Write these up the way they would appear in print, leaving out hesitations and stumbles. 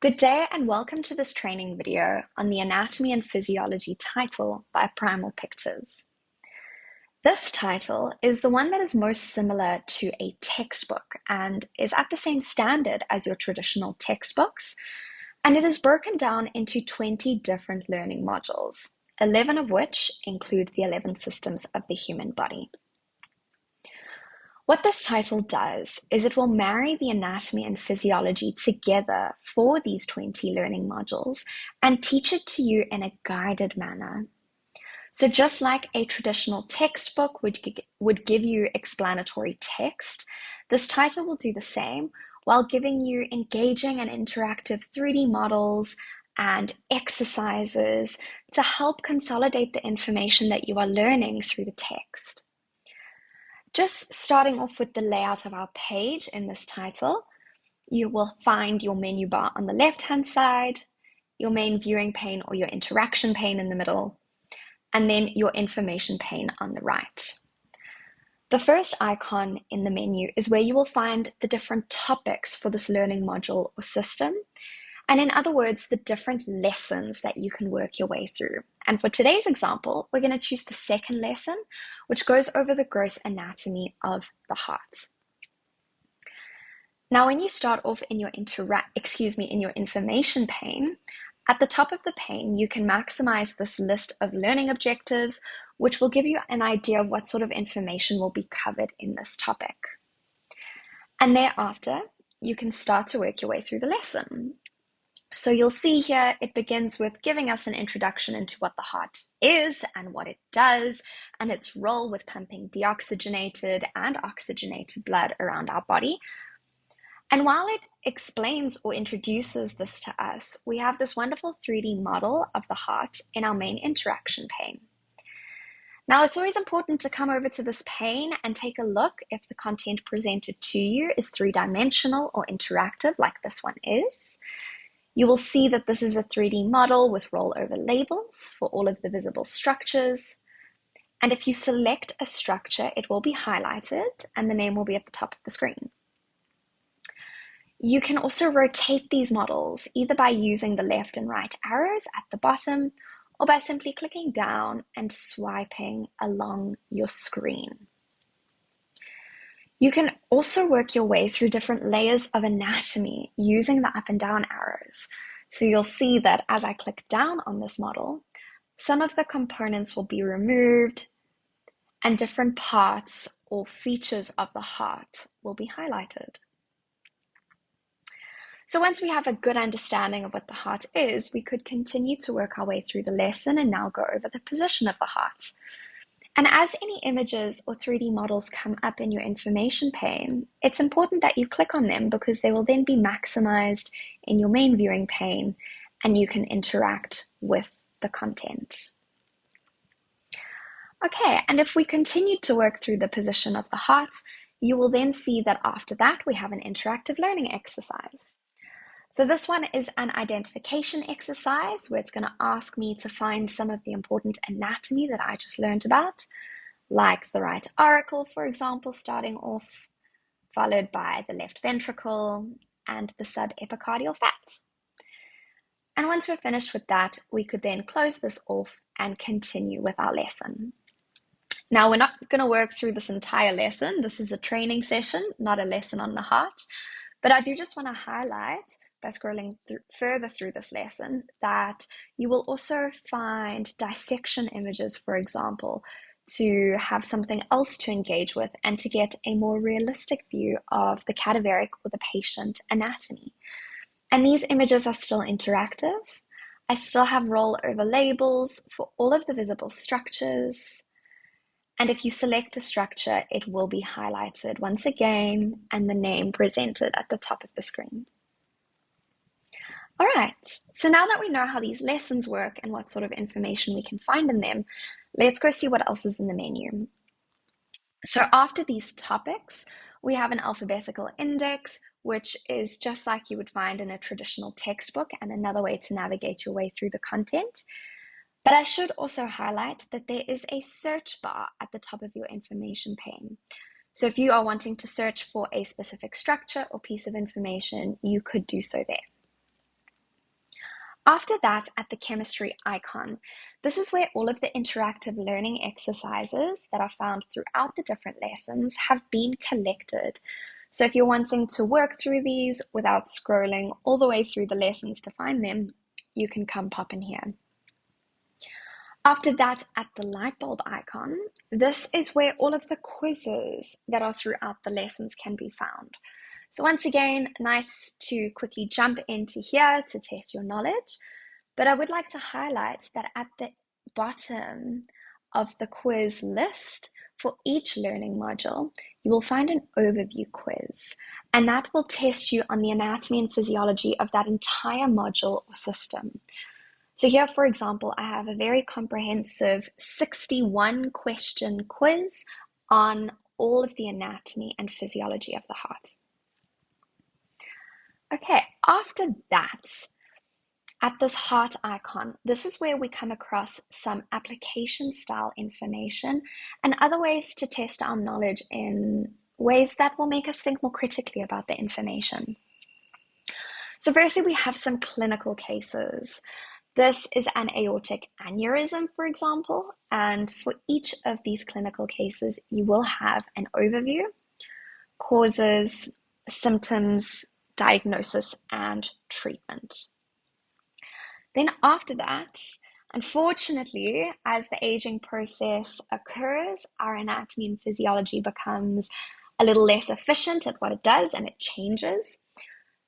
Good day and welcome to this training video on the Anatomy and Physiology title by Primal Pictures. This title is the one that is most similar to a textbook and is at the same standard as your traditional textbooks, and it is broken into 20 different learning modules, 11 of which include the 11 systems of the human body. What this title does is it will marry the anatomy and physiology together for these 20 learning modules and teach it to you in a guided manner. So just like a traditional textbook would give you explanatory text, this title will do the same while giving you engaging and interactive 3D models and exercises to help consolidate the information that you are learning through the text. Just starting off with the layout of our page in this title, you will find your menu bar on the left-hand side, your main viewing pane or your interaction pane in the middle, and then your information pane on the right. The first icon in the menu is where you will find the different topics for this learning module or system, and in other words, the different lessons that you can work your way through. And for today's example, we're going to choose the second lesson, which goes over the gross anatomy of the heart. Now, when you start off in your information pane, at the top of the pane, you can maximize this list of learning objectives, which will give you an idea of what sort of information will be covered in this topic. And thereafter, you can start to work your way through the lesson. So you'll see here, it begins with giving us an introduction into what the heart is and what it does, and its role with pumping deoxygenated and oxygenated blood around our body. And while it explains or introduces this to us, we have this wonderful 3D model of the heart in our main interaction pane. Now, it's always important to come over to this pane and take a look if the content presented to you is three-dimensional or interactive like this one is. You will see that this is a 3D model with rollover labels for all of the visible structures. And if you select a structure, it will be highlighted and the name will be at the top of the screen. You can also rotate these models either by using the left and right arrows at the bottom or by simply clicking down and swiping along your screen. You can also work your way through different layers of anatomy using the up and down arrows. So you'll see that as I click down on this model, some of the components will be removed and different parts or features of the heart will be highlighted. So once we have a good understanding of what the heart is, we could continue to work our way through the lesson and now go over the position of the heart. And as any images or 3D models come up in your information pane, it's important that you click on them because they will then be maximized in your main viewing pane and you can interact with the content. Okay, and if we continue to work through the position of the heart, you will then see that after that we have an interactive learning exercise. So this one is an identification exercise where it's going to ask me to find some of the important anatomy that I just learned about, like the right auricle, for example, starting off, followed by the left ventricle and the subepicardial fat. And once we're finished with that, we could then close this off and continue with our lesson. Now, we're not going to work through this entire lesson. This is a training session, not a lesson on the heart. But I do just want to highlight, by scrolling further through this lesson, that you will also find dissection images, for example, to have something else to engage with and to get a more realistic view of the cadaveric or the patient anatomy. And these images are still interactive. I still have rollover labels for all of the visible structures. And if you select a structure, it will be highlighted once again and the name presented at the top of the screen. All right, so now that we know how these lessons work and what sort of information we can find in them, let's go see what else is in the menu. So after these topics, we have an alphabetical index, which is just like you would find in a traditional textbook and another way to navigate your way through the content. But I should also highlight that there is a search bar at the top of your information pane. So if you are wanting to search for a specific structure or piece of information, you could do so there. After that, at the chemistry icon, this is where all of the interactive learning exercises that are found throughout the different lessons have been collected. So if you're wanting to work through these without scrolling all the way through the lessons to find them, you can come pop in here. After that, at the light bulb icon, this is where all of the quizzes that are throughout the lessons can be found. So once again, nice to quickly jump into here to test your knowledge, but I would like to highlight that at the bottom of the quiz list for each learning module, you will find an overview quiz, and that will test you on the anatomy and physiology of that entire module or system. So here, for example, I have a very comprehensive 61 question quiz on all of the anatomy and physiology of the heart. Okay, after that, at this heart icon, this is where we come across some application style information and other ways to test our knowledge in ways that will make us think more critically about the information. So firstly, we have some clinical cases. This is an aortic aneurysm, for example, and for each of these clinical cases, you will have an overview, causes, symptoms, diagnosis, and treatment. Then after that, unfortunately, as the aging process occurs, our anatomy and physiology becomes a little less efficient at what it does, and it changes.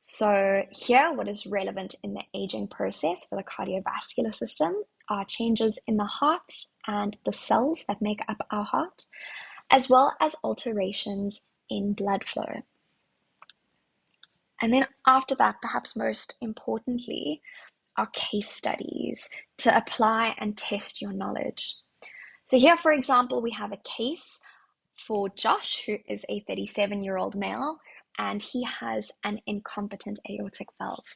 So here, what is relevant in the aging process for the cardiovascular system are changes in the heart and the cells that make up our heart, as well as alterations in blood flow. And then after that, perhaps most importantly, are case studies to apply and test your knowledge. So here, for example, we have a case for Josh, who is a 37-year-old male, and he has an incompetent aortic valve.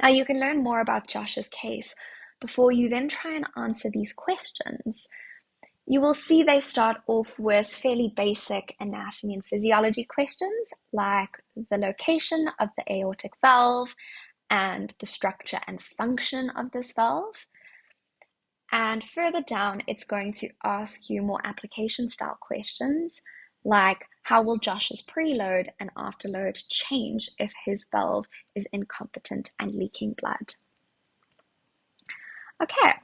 Now, you can learn more about Josh's case before you then try and answer these questions. You will see they start off with fairly basic anatomy and physiology questions, like the location of the aortic valve and the structure and function of this valve. And further down, it's going to ask you more application style questions, like how will Josh's preload and afterload change if his valve is incompetent and leaking blood? Okay.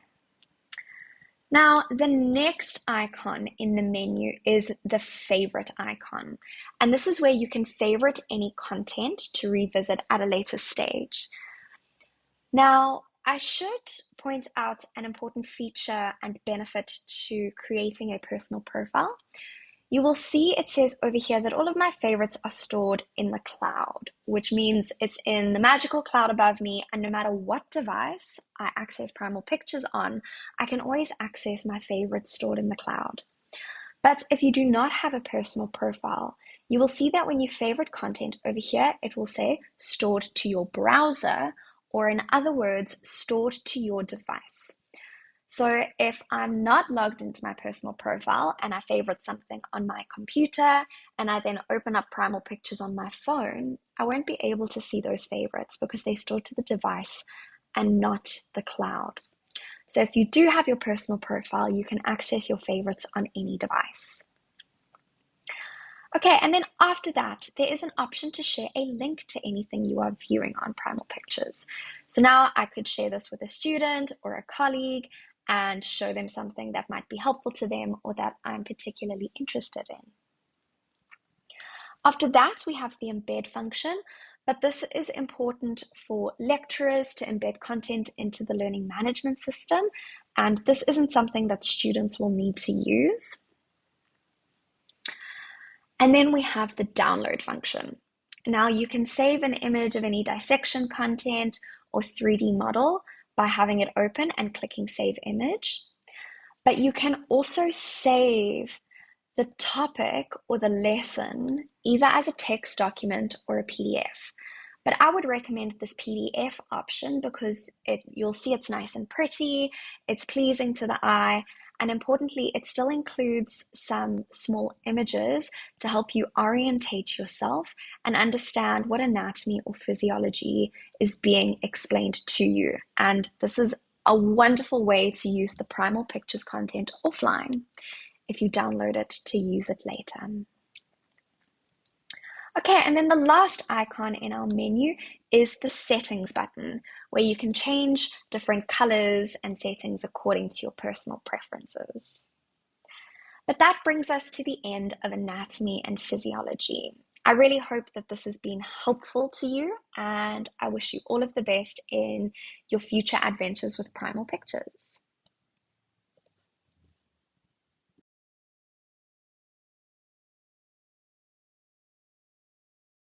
Now, the next icon in the menu is the favorite icon. And this is where you can favorite any content to revisit at a later stage. Now, I should point out an important feature and benefit to creating a personal profile. You will see it says over here that all of my favorites are stored in the cloud, which means it's in the magical cloud above me, and no matter what device I access Primal Pictures on, I can always access my favorites stored in the cloud. But if you do not have a personal profile, you will see that when you favorite content over here, it will say stored to your browser, or in other words, stored to your device. So if I'm not logged into my personal profile and I favorite something on my computer and I then open up Primal Pictures on my phone, I won't be able to see those favorites because they're stored to the device and not the cloud. So if you do have your personal profile, you can access your favorites on any device. Okay, and then after that, there is an option to share a link to anything you are viewing on Primal Pictures. So now I could share this with a student or a colleague and show them something that might be helpful to them or that I'm particularly interested in. After that, we have the embed function, but this is important for lecturers to embed content into the learning management system, and this isn't something that students will need to use. And then we have the download function. Now you can save an image of any dissection content or 3D model by having it open and clicking Save Image. But you can also save the topic or the lesson either as a text document or a PDF. But I would recommend this PDF option because you'll see it's nice and pretty, it's pleasing to the eye, And importantly, it still includes some small images to help you orientate yourself and understand what anatomy or physiology is being explained to you. And this is a wonderful way to use the Primal Pictures content offline if you download it to use it later. Okay, and then the last icon in our menu is the settings button, where you can change different colors and settings according to your personal preferences. But that brings us to the end of anatomy and physiology. I really hope that this has been helpful to you, and I wish you all of the best in your future adventures with Primal Pictures.